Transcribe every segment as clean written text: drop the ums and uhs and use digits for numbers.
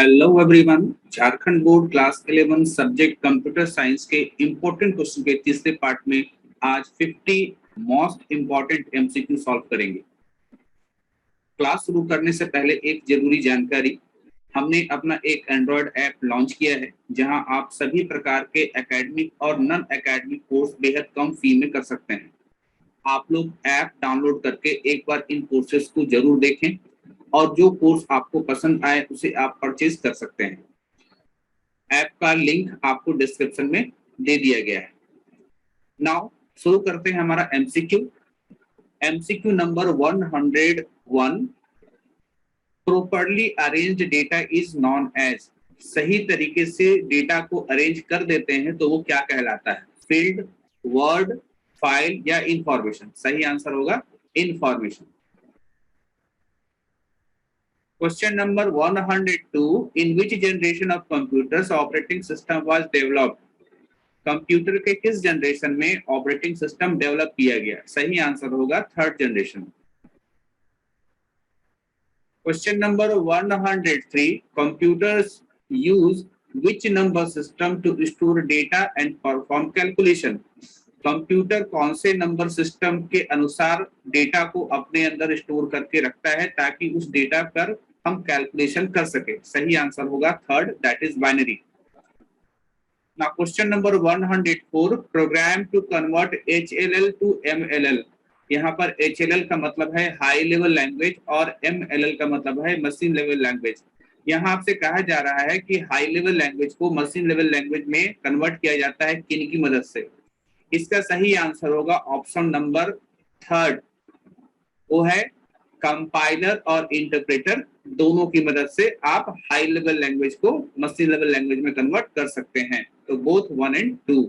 Hello everyone, Jharkhand board class 11 subject computer science के important question के तीसरे पार्ट में आज 50 मोस्ट इंपॉर्टेंट एमसीक्यू सॉल्व करेंगे। क्लास शुरू करने से पहले एक जरूरी जानकारी, हमने अपना एक एंड्रॉयड ऐप लॉन्च किया है जहां आप सभी प्रकार के एकेडमिक और नॉन एकेडमिक कोर्स बेहद कम फी में कर सकते हैं। आप लोग ऐप डाउनलोड करके एक बार इन कोर्सेज को जरूर देखें और जो कोर्स आपको पसंद आए उसे आप परचेज कर सकते हैं। ऐप का लिंक आपको डिस्क्रिप्शन में दे दिया गया है। नाउ शुरू करते हैं हमारा MCQ. MCQ number 101, properly arranged data is known as. सही तरीके से डेटा को अरेंज कर देते हैं तो वो क्या कहलाता है? फील्ड, वर्ड, फाइल या इंफॉर्मेशन? सही आंसर होगा information. Question number 102, in which generation of computers operating system was developed? Computer के किस जनरेशन में ऑपरेटिंग सिस्टम डेवलप किया गया? सही आंसर होगा third generation. Question number 103, computers use which number system to store data and perform calculation? Computer कौन से number system के अनुसार डेटा को अपने अंदर स्टोर करके रखता है ताकि उस डेटा पर हम कैलकुलेशन कर सके? सही आंसर होगा third, that is binary. Now question number 104, program to convert HLL to MLL। यहाँ पर HLL का मतलब है हाई लेवल लैंग्वेज और MLL का मतलब है मशीन लेवल लैंग्वेज। यहाँ आपसे कहा जा रहा है कि हाई लेवल लैंग्वेज को मशीन लेवल लैंग्वेज में कन्वर्ट किया जाता है किन की मदद से? इसका सही आंसर होगा ऑप्शन नंबर थर्ड, वो है कंपाइलर और इंटरप्रेटर, दोनों की मदद से आप हाई लेवल लैंग्वेज को मशीन लेवल लैंग्वेज में कन्वर्ट कर सकते हैं। तो both 1 and 2।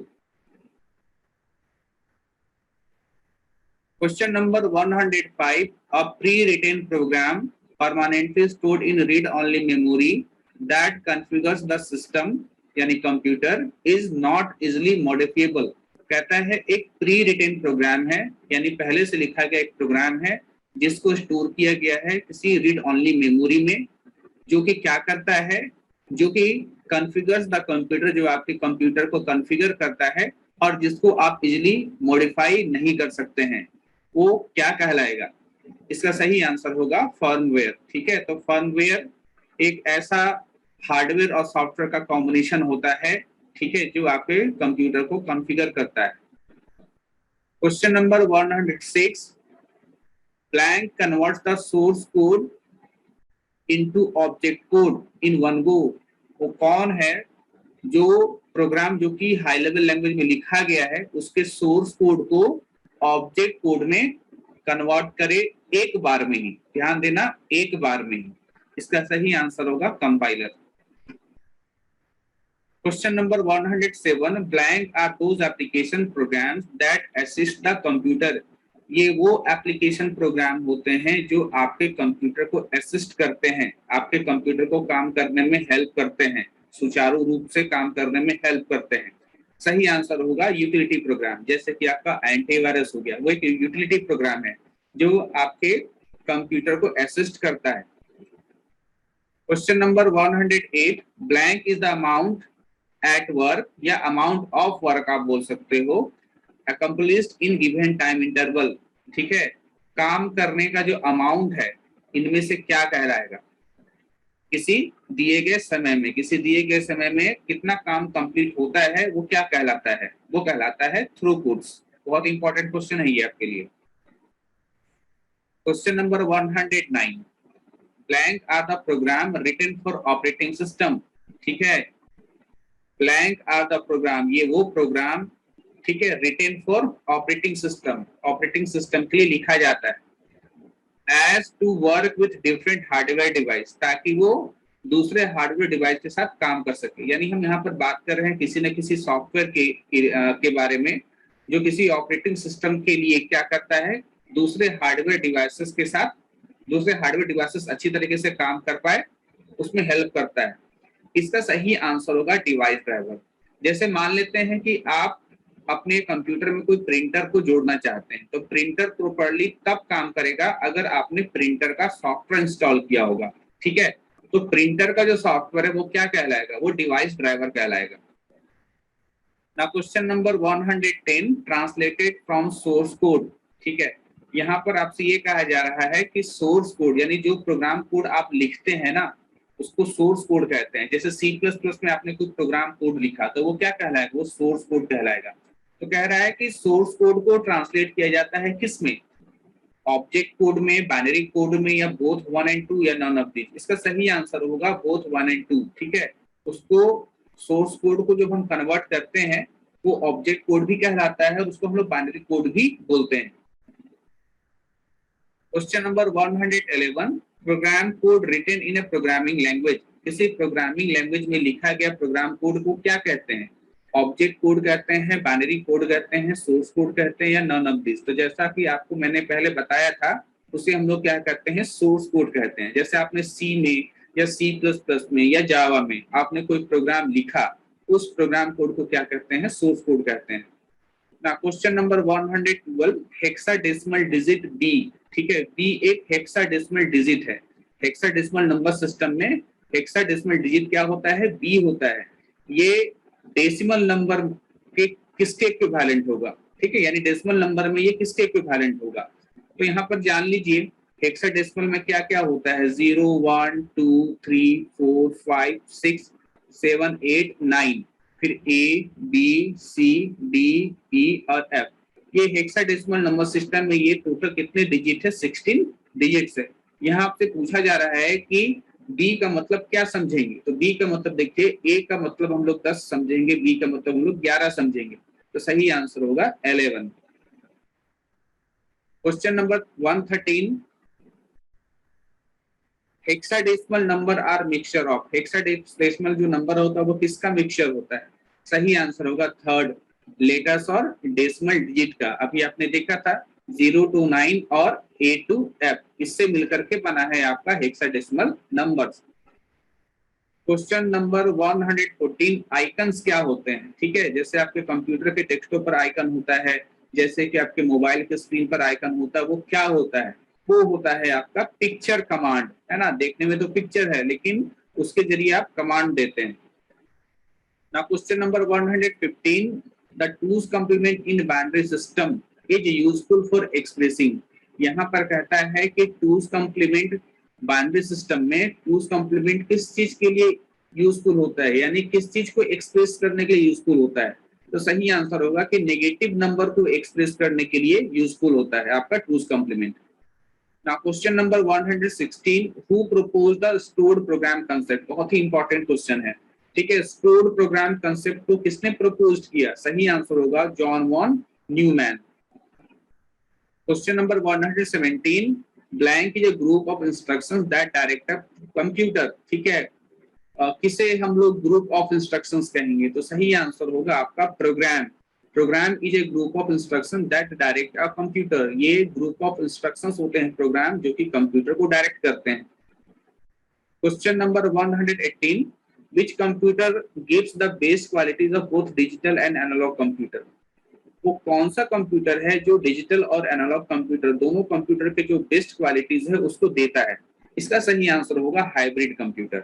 Question number 105, a pre written program permanently stored in read only memory that configures the system यानी computer is not easily modifiable. कहता है एक प्री रिटेन प्रोग्राम है यानी पहले से लिखा गया एक प्रोग्राम है जिसको स्टोर किया गया है किसी रीड ओनली मेमोरी में, जो कि क्या करता है, जो कि कॉन्फ़िगर्स द कंप्यूटर, जो आपके कंप्यूटर को कॉन्फ़िगर करता है और जिसको आप इजीली मॉडिफाई नहीं कर सकते हैं, वो क्या कहलाएगा? इसका सही आंसर होगा फर्मवेयर। ठीक है, तो फर्मवेयर एक ऐसा हार्डवेयर और सॉफ्टवेयर का कॉम्बिनेशन होता है, ठीक है, जो आपके कंप्यूटर को कॉन्फ़िगर करता है। Question number 106, Blank converts the source code into object code in one go। वो कौन है जो प्रोग्राम जो कि हाई लेवल लैंग्वेज में लिखा गया है उसके सोर्स कोड को ऑब्जेक्ट कोड में कन्वर्ट करे एक बार में ही? ध्यान देना, एक बार में ही। इसका सही आंसर होगा compiler. Question number 107, Blank are those application programs that assist the computer। ये वो एप्लीकेशन प्रोग्राम होते हैं जो आपके कंप्यूटर को असिस्ट करते हैं, आपके कंप्यूटर को काम करने में हेल्प करते हैं, सुचारू रूप से काम करने में हेल्प करते हैं। सही आंसर होगा यूटिलिटी प्रोग्राम। जैसे कि आपका एंटीवायरस हो गया, वो एक यूटिलिटी प्रोग्राम है जो आपके कंप्यूटर को असिस्ट करता है। Question number 108, blank is the amount at work या अमाउंट ऑफ वर्क आप बोल सकते हो accomplished in given time interval। ठीक है, काम करने का जो अमाउंट है इनमें से क्या कहलाएगा? किसी दिए गए समय में, किसी दिए गए समय में कितना काम कंप्लीट होता है वो क्या कहलाता है? वो कहलाता है थ्रूपुट्स। बहुत इंपॉर्टेंट क्वेश्चन है ये आपके लिए। Question number 109, blank are the program written for operating system. ठीक है, ब्लैंक आर द प्रोग्राम, ये वो प्रोग्राम, ठीक है, written for operating system, operating system के लिए लिखा जाता है। As to work with different hardware device, ताकि वो दूसरे हार्डवेयर डिवाइस के साथ काम कर सके। यानी हम यहाँ पर बात कर रहे हैं किसी न किसी सॉफ्टवेयर के बारे में जो किसी ऑपरेटिंग सिस्टम के लिए क्या करता है, दूसरे हार्डवेयर डिवाइसेस के साथ, दूसरे हार्डवेयर डिवाइसेस अच्छी तरीके से काम कर पाए उसमें हेल्प करता है। इसका सही आंसर होगा डिवाइस ड्राइवर। जैसे मान लेते हैं कि आप अपने कंप्यूटर में कोई प्रिंटर को जोड़ना चाहते हैं, तो प्रिंटर प्रॉपर्ली तब काम करेगा अगर आपने प्रिंटर का सॉफ्टवेयर इंस्टॉल किया होगा। ठीक है, तो प्रिंटर का जो सॉफ्टवेयर है वो क्या कहलाएगा, वो डिवाइस ड्राइवर कहलाएगा। ना question number 110 translated from source code. ठीक है, यहाँ पर आपसे ये कहा जा रहा है कि सोर्स कोड यानी जो प्रोग्राम कोड आप लिखते हैं ना उसको सोर्स कोड कहते हैं। जैसे सी प्लस प्लस में आपने कोई प्रोग्राम कोड लिखा तो वो क्या कहलाएगा, वो सोर्स कोड कहलाएगा। तो कह रहा है कि सोर्स कोड को ट्रांसलेट किया जाता है किस में, ऑब्जेक्ट कोड में, बाइनरी कोड में, या बोथ 1 एंड 2 या नन ऑफ दिस। इसका सही आंसर होगा बोथ 1 एंड 2। ठीक है, उसको सोर्स कोड को जब हम कन्वर्ट करते हैं वो ऑब्जेक्ट कोड भी कहलाता है और उसको हम लोग बाइनरी कोड भी बोलते हैं। Question number 111 program code written in a programming language. किसी प्रोग्रामिंग लैंग्वेज में लिखा गया प्रोग्राम कोड को क्या कहते हैं, ऑब्जेक्ट कोड कहते हैं, बाइनरी कोड कहते हैं, सोर्स कोड कहते हैं, या नन ऑफ दिस। तो जैसा कि आपको मैंने पहले बताया था उसे हम लोग क्या कहते हैं, सोर्स कोड कहते हैं। जैसे आपने सी में या सी प्लस प्लस में या जावा में आपने कोई प्रोग्राम लिखा उस प्रोग्राम कोड को क्या कहते हैं, सोर्स कोड कहते हैं। ना question number 112 hexadecimal digit B. ठीक है, बी एक हेक्साडेसिमल डिजिट है। हेक्साडेसिमल नंबर सिस्टम में हेक्साडेसिमल डिजिट क्या होता है, बी होता है। ये डेसिमल नंबर के किसके इक्विवेलेंट होगा। ठीक है, यानी डेसिमल नंबर में ये किसके इक्विवेलेंट होगा। तो यहाँ पर जान लीजिए हेक्साडेसिमल में क्या क्या होता है, 0 1 2 3 4 5 6 7 8 9, फिर A B C D E और एफ। ये हेक्साडेसिमल नंबर सिस्टम में ये टोटल कितने डिजिट है, 16 डिजिट्स है। यहाँ आपसे पूछा जा रहा है कि बी का मतलब क्या समझेंगे। तो बी का मतलब देखिए, ए का मतलब हम लोग 10 समझेंगे, बी का मतलब हम लोग 11 समझेंगे। तो सही आंसर होगा 11। Question number 113 hexadecimal number are mixture of. Hexadecimal जो नंबर होता है वो किसका मिक्सचर होता है, सही आंसर होगा थर्ड, लेटर्स और डेसिमल डिजिट का। अभी आपने देखा था 0 to 9 और A to F, इससे मिलकर के बना है आपका hexadecimal numbers. Question number 114 icons क्या होते हैं। ठीक है, जैसे आपके कंप्यूटर के डेस्कटॉप पर आइकन होता है, जैसे कि आपके मोबाइल के स्क्रीन पर आइकन होता है, वो क्या होता है, वो होता है आपका पिक्चर कमांड। है ना, देखने में तो पिक्चर है लेकिन उसके जरिए आप कमांड देते हैं। Now question number 115, the two's complement in binary system is useful for expressing। यहाँ पर कहता है कि टूज कम्प्लीमेंट बाइनरी सिस्टम में टूज कम्प्लीमेंट किस चीज के लिए यूजफुल होता है, यानी किस चीज को एक्सप्रेस करने के लिए यूजफुल होता है। तो सही आंसर होगा कि नेगेटिव नंबर को एक्सप्रेस करने के लिए यूजफुल होता है आपका twos complement. Now question number 116, who proposed the stored program concept। बहुत ही इंपॉर्टेंट क्वेश्चन है। ठीक है, स्टोर्ड प्रोग्राम कंसेप्ट को किसने प्रपोज किया, सही आंसर होगा John von Neumann. Question number 117, blank is a group of instructions that direct a computer. ठीक है, किसे हम लोग ग्रुप ऑफ इंस्ट्रक्शंस कहेंगे, तो सही आंसर होगा आपका program. Program is a group of instruction that direct a computer. ये ग्रुप ऑफ इंस्ट्रक्शंस होते हैं प्रोग्राम जो कि कंप्यूटर को डायरेक्ट करते हैं। Question number 118, which computer gives the best qualities of both digital and analog computer। वो कौन सा कंप्यूटर है जो डिजिटल और एनालॉग कंप्यूटर दोनों कंप्यूटर के जो बेस्ट क्वालिटीज है उसको देता है। इसका सही आंसर होगा hybrid computer.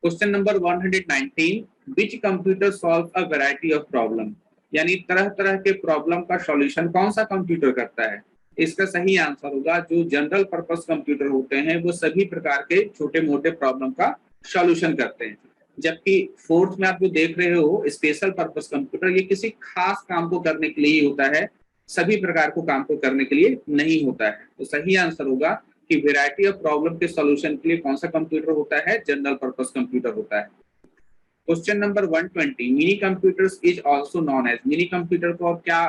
Question number 119, which computer solve a variety of problem। यानी तरह तरह के प्रॉब्लम का सॉल्यूशन कौन सा कंप्यूटर करता है। इसका सही आंसर होगा जो जनरल पर्पस कंप्यूटर होते हैं वो सभी प्रकार के छोटे मोटे प्रॉब्लम का सॉल्यूशन करते हैं। जबकि फोर्थ में आप जो देख रहे हो स्पेशल पर्पस कंप्यूटर, ये किसी खास काम को करने के लिए ही होता है, सभी प्रकार को काम को करने के लिए नहीं होता है। तो सही आंसर होगा कि वैरायटी ऑफ प्रॉब्लम के सॉल्यूशन के लिए कौन सा कंप्यूटर होता है, जनरल पर्पस कंप्यूटर होता है। Question number 120, mini computers is also known as. Mini computer को आप क्या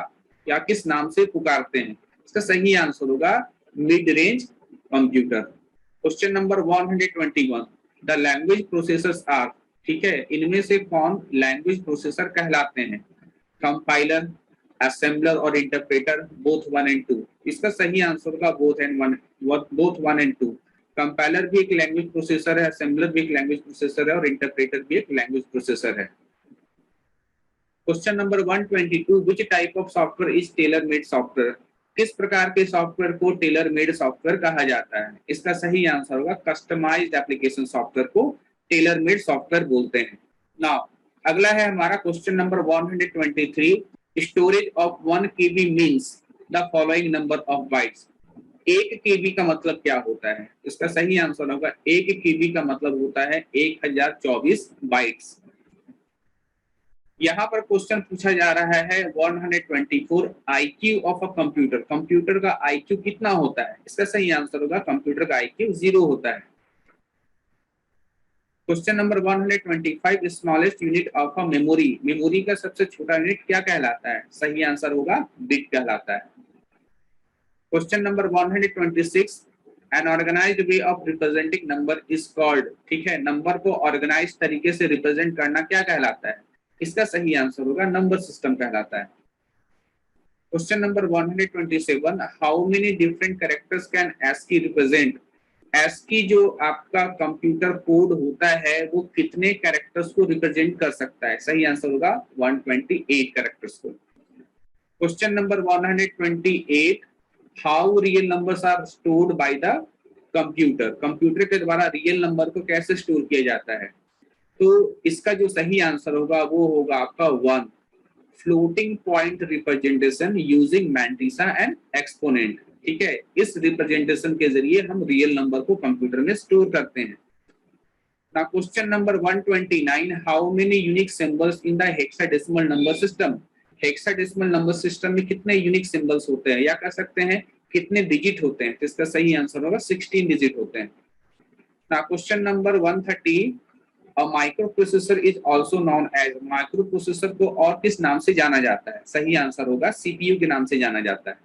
या किस नाम से पुकारते हैं, इसका सही आंसर होगा mid range computer. Question number 121, the language processors are. ठीक है, इनमें से कौन लैंग्वेज प्रोसेसर कहलाते हैं, कंपाइलर, असेंबलर और इंटरप्रेटर, बोथ 1 एंड 2। इसका सही आंसर होगा बोथ 1 एंड 2। कंपाइलर भी एक लैंग्वेज प्रोसेसर है, असेंबलर भी एक लैंग्वेज प्रोसेसर है और इंटरप्रेटर भी एक लैंग्वेज प्रोसेसर है। Question number 122, which type of software is tailor made software. किस प्रकार के सॉफ्टवेयर को टेलर मेड सॉफ्टवेयर कहा जाता है? इसका सही आंसर होगा कस्टमाइज्ड एप्लीकेशन सॉफ्टवेयर को टेलर मेड सॉफ्टवेयर बोलते हैं। नाउ अगला है हमारा question number 123, storage of 1 KB means the following number of bytes. 1 KB का मतलब क्या होता है? इसका सही आंसर होगा 1 KB का मतलब होता है 1024 बाइट्स। यहाँ पर क्वेश्चन पूछा जा रहा है 124 IQ of a computer. Computer का IQ कितना होता है? इसका सही आंसर होगा कंप्यूटर का IQ 0 होता है। Question number 125, smallest unit of a memory. Memory का सबसे छोटा यूनिट क्या कहलाता है? सही आंसर होगा बिट कहलाता है। Question number 126, an organised way of representing number is called. ठीक है, नंबर को ऑर्गेनाइज तरीके से रिप्रेजेंट करना क्या कहलाता है? इसका सही आंसर होगा नंबर सिस्टम कहलाता है। Question number 127, how many different characters can ASCII represent. ASCII जो आपका कंप्यूटर कोड होता है वो कितने कैरेक्टर्स को रिप्रेजेंट कर सकता है? सही आंसर होगा 128 कैरेक्टर्स को। Question number 128, how real numbers are stored by the computer. Computer के द्वारा रियल नंबर को कैसे स्टोर किया जाता है? तो इसका जो सही आंसर होगा वो होगा आपका 1, floating point representation using mantissa and exponent. ठीक है, इस रिप्रेजेंटेशन के जरिए हम रियल नंबर को कंप्यूटर में स्टोर करते हैं। ना question number 129, how many unique symbols in the hexadecimal number system. Hexadecimal number system में कितने यूनिक सिंबल्स होते हैं या कह सकते हैं कितने डिजिट होते हैं? तो इसका सही आंसर होगा 16 डिजिट होते हैं। ना question number 130, A microprocessor is also known as। Microprocessor को और किस नाम से जाना जाता है? सही आंसर होगा CPU के नाम से जाना जाता है।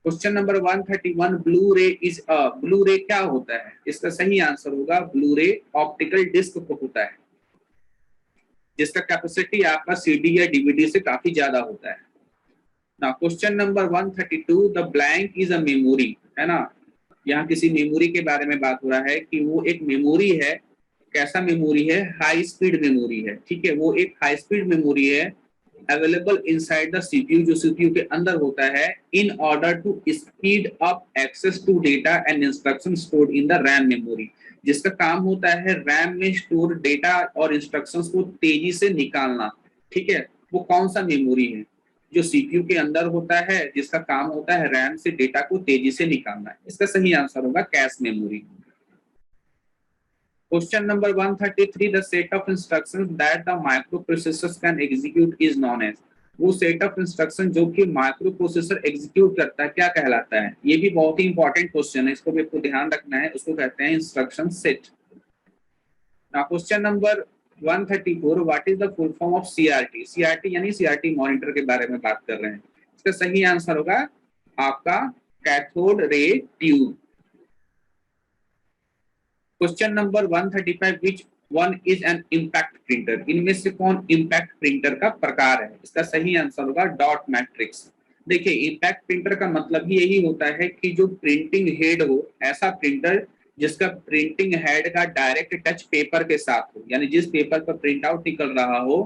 क्वेश्चन नंबर 131, ब्लू रे इज अ। ब्लू रे क्या होता है? इसका सही आंसर होगा ब्लू रे ऑप्टिकल डिस्क को होता है जिसका कैपेसिटी आपका CD या DVD से काफी ज्यादा होता है ना। Question number 132, the blank is a memory, है ना। यहाँ किसी मेमोरी के बारे में बात हो रहा है कि वो एक मेमोरी है। कैसा मेमोरी है? हाई स्पीड मेमोरी है। ठीक है, वो एक हाई स्पीड मेमोरी है अवेलेबल इनसाइड द CPU, जो CPU के अंदर होता है, in order to speed up access to data and instruction stored in the RAM memory. जिसका काम होता है रैम में स्टोर डेटा और इंस्ट्रक्शंस को तेजी से निकालना। ठीक है, वो कौन सा मेमोरी है? जो CPU के अंदर होता है, जिसका काम होता है रैम से डेटा को तेजी से निकालना। इसका सही आंसर होगा cache memory. Question number 133, the set of instructions that the microprocessors can execute is known as। वो सेट ऑफ इंस्ट्रक्शन जो कि माइक्रो प्रोसेसर एग्जीक्यूट करता है क्या कहलाता है? ये भी बहुत ही इंपॉर्टेंट क्वेश्चन है, इसको भी आपको ध्यान रखना है। उसको कहते हैं instruction set. Now question number 134, what is the full form of CRT। CRT यानी CRT मॉनिटर के बारे में बात कर रहे हैं। इसका सही आंसर होगा आपका cathode ray tube. Question number 135, which one is an impact printer. इनमें से कौन इम्पैक्ट प्रिंटर का प्रकार है? इसका सही आंसर होगा डॉट मैट्रिक्स। देखिए, इम्पैक्ट प्रिंटर का मतलब ही यही होता है कि जो प्रिंटिंग हेड हो, ऐसा प्रिंटर जिसका प्रिंटिंग हेड का डायरेक्ट टच पेपर के साथ हो, यानी जिस पेपर पर प्रिंट आउट निकल रहा हो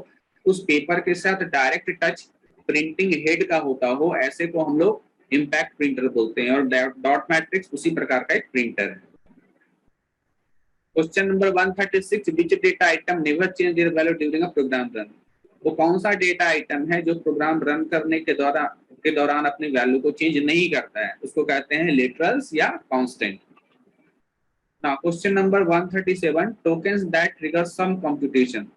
उस पेपर के साथ डायरेक्ट टच प्रिंटिंग हेड का होता हो, ऐसे को हम लोग इम्पैक्ट प्रिंटर बोलते हैं। और डॉट मैट्रिक्स उसी प्रकार का एक प्रिंटर है। Question number 136, which data item never change their value during a program run. वो कौन सा डेटा आइटम है जो प्रोग्राम रन करने के दौरान अपनी वैल्यू को चेंज नहीं करता है? उसको कहते हैं लिटरल्स या constant. Now question number 137, tokens that trigger some computation.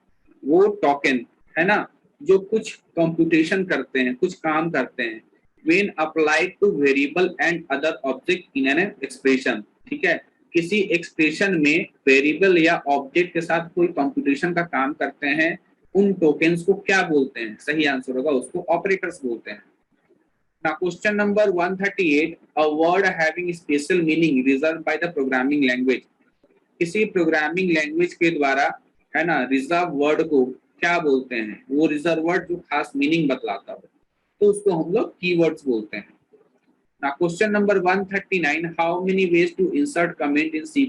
वो टोकन है ना जो कुछ कंप्यूटेशन करते हैं, कुछ काम करते हैं, when applied two variable and other object in an expression. ठीक है, किसी एक्सप्रेशन में वेरिएबल या ऑब्जेक्ट के साथ कोई कंप्यूटेशन का काम करते हैं, उन टोकन्स को क्या बोलते हैं? सही आंसर होगा उसको ऑपरेटर्स बोलते हैं। Now question number 138, a word having special meaning reserved by the programming language। किसी प्रोग्रामिंग लैंग्वेज के द्वारा, है ना, रिजर्व वर्ड को क्या बोलते हैं? वो रिजर्व वर्ड जो खास मीनिंग बतलाता हो तो उसको हम लोग कीवर्ड्स बोलते हैं। Now question number 139, how many ways to insert comment in C++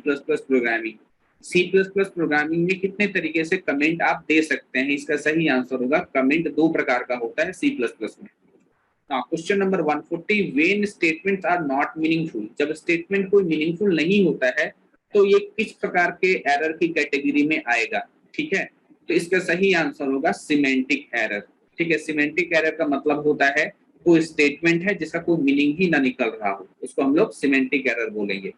programming। C++ programming में कितने तरीके से कमेंट आप दे सकते हैं? इसका सही आंसर होगा कमेंट 2 प्रकार का होता है C++ में। Question number 140, when statements are not meaningful, जब स्टेटमेंट कोई मीनिंगफुल नहीं होता है तो ये किस प्रकार के एरर की कैटेगरी में आएगा, ठीक है। तो इसका सही आंसर होगा सिमेंटिक एरर, ठीक है। सिमेंटिक एरर का मतलब होता है कोई स्टेटमेंट है जिसका कोई मीनिंग ही ना निकल रहा हो, उसको हम लोग सिमेंटिक एरर बोलेंगे।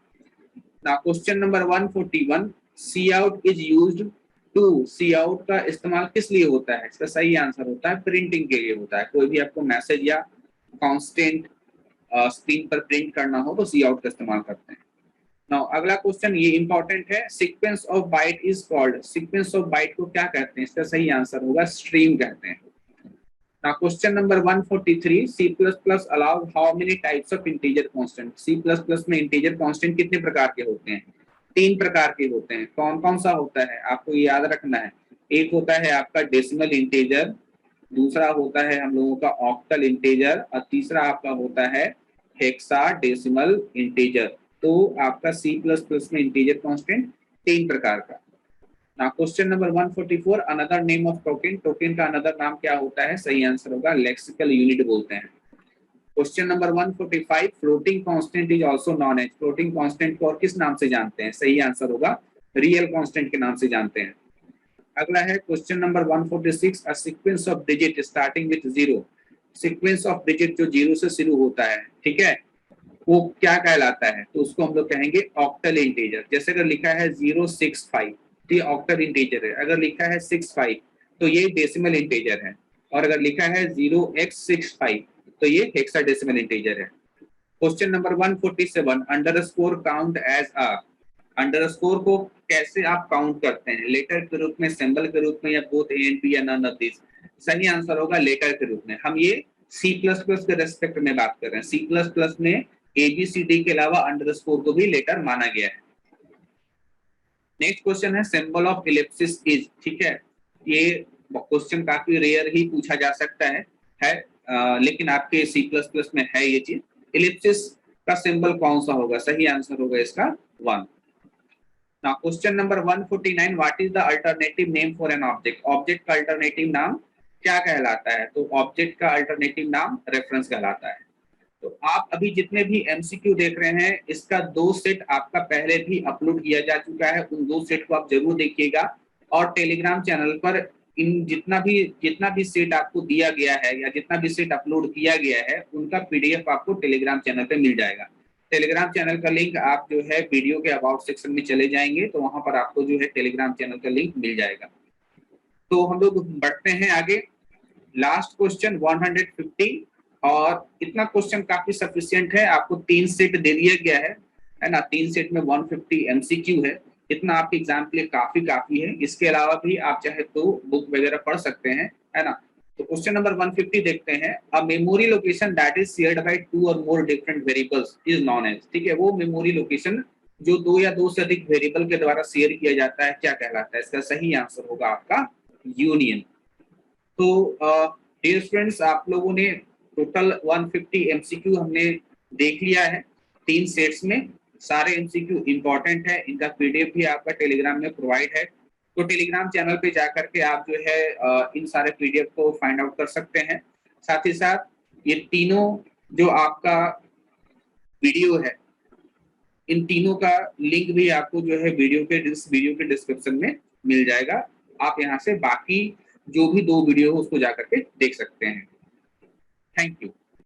ना question number 141, cout is used to, cout का इस्तेमाल किस लिए होता है, इसका सही आंसर होता है प्रिंटिंग के लिए होता है। कोई भी आपको मैसेज या कांस्टेंट स्क्रीन पर प्रिंट करना हो तो सी आउट का इस्तेमाल करते हैं। नाउ अगला क्वेश्चन ये इंपॉर्टेंट है, sequence of bite is called, sequence of bite को क्या कहते हैं, इसका सही आंसर होगा स्ट्रीम कहते हैं। Now question number 143, C++ allow how many types of integer constant, C++ में इंटीजर कांस्टेंट कितने प्रकार के होते हैं, 3 प्रकार के होते हैं। कौन कौन सा होता है आपको याद रखना है, एक होता है आपका डेसिमल इंटीजर, दूसरा होता है हम लोगों का ऑक्टल इंटीजर और तीसरा आपका होता है हेक्साडेसिमल इंटीजर। तो आपका C++ में इंटीजर कांस्टेंट 3 प्रकार का। ना question number 144, another name of token, token का अनदर नाम क्या होता है, सही आंसर होगा लेक्सिकल यूनिट बोलते हैं। Question number 145, floating constant is also known as, floating constant को और किस नाम से जानते हैं, सही आंसर होगा रियल कांस्टेंट के नाम से जानते हैं। अगला है question number 146, a sequence of digit starting with 0, sequence of digit जो 0 से शुरू होता है, ठीक है, वो क्या कहलाता है, तो उसको हम लोग कहेंगे ऑक्टल इंटीजर। जैसे अगर लिखा है 065 तो ये ऑक्टल इंटीजर है, अगर लिखा है 65 तो ये डेसिमल इंटीजर है, और अगर लिखा है 0x65 तो ये हेक्साडेसिमल इंटीजर है। Question number 147, underscore count as uh, underscore को कैसे आप काउंट करते हैं, लेटर के रूप में, सिंबल के रूप में, या बोथ ए एंड बी या नन ऑफ दिस, सही आंसर होगा लेटर के रूप में। हम ये C++ के रेस्पेक्ट में बात कर रहे हैं, C++ में ABCD के अलावा अंडरस्कोर को भी लेटर माना गया है। नेक्स्ट क्वेश्चन है सिंबल ऑफ इलिप्सिस इज, ठीक है, ये क्वेश्चन काफी रेयर ही पूछा जा सकता है लेकिन आपके C++ में है ये चीज। इलिप्सिस का सिंबल कौन सा होगा, सही आंसर होगा इसका 1। Now question number 149, what is the alternative name for an object, object का अल्टरनेटिव नाम क्या कहलाता है, तो ऑब्जेक्ट का अल्टरनेटिव नाम रेफरेंस कहलाता है। तो आप अभी जितने भी एमसीक्यू देख रहे हैं इसका 2 सेट आपका पहले भी अपलोड किया जा चुका है, उन 2 सेट को आप जरूर देखिएगा। और टेलीग्राम चैनल पर इन जितना भी सेट आपको दिया गया है या जितना भी सेट अपलोड किया गया है उनका पीडीएफ आपको टेलीग्राम चैनल पे मिल जाएगा। टेलीग्राम चैनल का लिंक आप जो है वीडियो के अबाउट सेक्शन में चले जाएंगे तो वहां पर आपको जो है टेलीग्राम चैनल का लिंक मिल जाएगा। तो हम लोग बढ़ते हैं आगे, लास्ट क्वेश्चन 150, और इतना क्वेश्चन काफी सफिशिएंट है, आपको 3 सेट दे दिया गया है ना, 3 सेट में 150 एमसीक्यू है, इतना आपके एग्जाम के लिए काफी है। इसके अलावा भी आप चाहे तो बुक वगैरह पढ़ सकते हैं, है ना। तो क्वेश्चन नंबर 150 देखते हैं, uh memory location that is shared by 2 or more different variables is known as, ठीक है, वो मेमोरी लोकेशन जो 2 या 2 से अधिक वेरिएबल के द्वारा शेयर किया जाता है क्या कहलाता है, इसका सही आंसर होगा आपका यूनियन। तो डियर फ्रेंड्स, आप लोगों ने टोटल 150 एमसीक्यू हमने देख लिया है 3 सेट्स में, सारे एमसीक्यू इंपॉर्टेंट है, इनका पीडीएफ भी आपका टेलीग्राम में प्रोवाइड है। तो टेलीग्राम चैनल पे जाकर के आप जो है इन सारे पीडीएफ को फाइंड आउट कर सकते हैं। साथ ही साथ ये तीनों जो आपका वीडियो है, इन तीनों का लिंक भी आपको जो है वीडियो के डिस्क्रिप्शन में मिल जाएगा। आप यहाँ से बाकी जो भी 2 वीडियो हो उसको जाकर के देख सकते हैं। Thank you.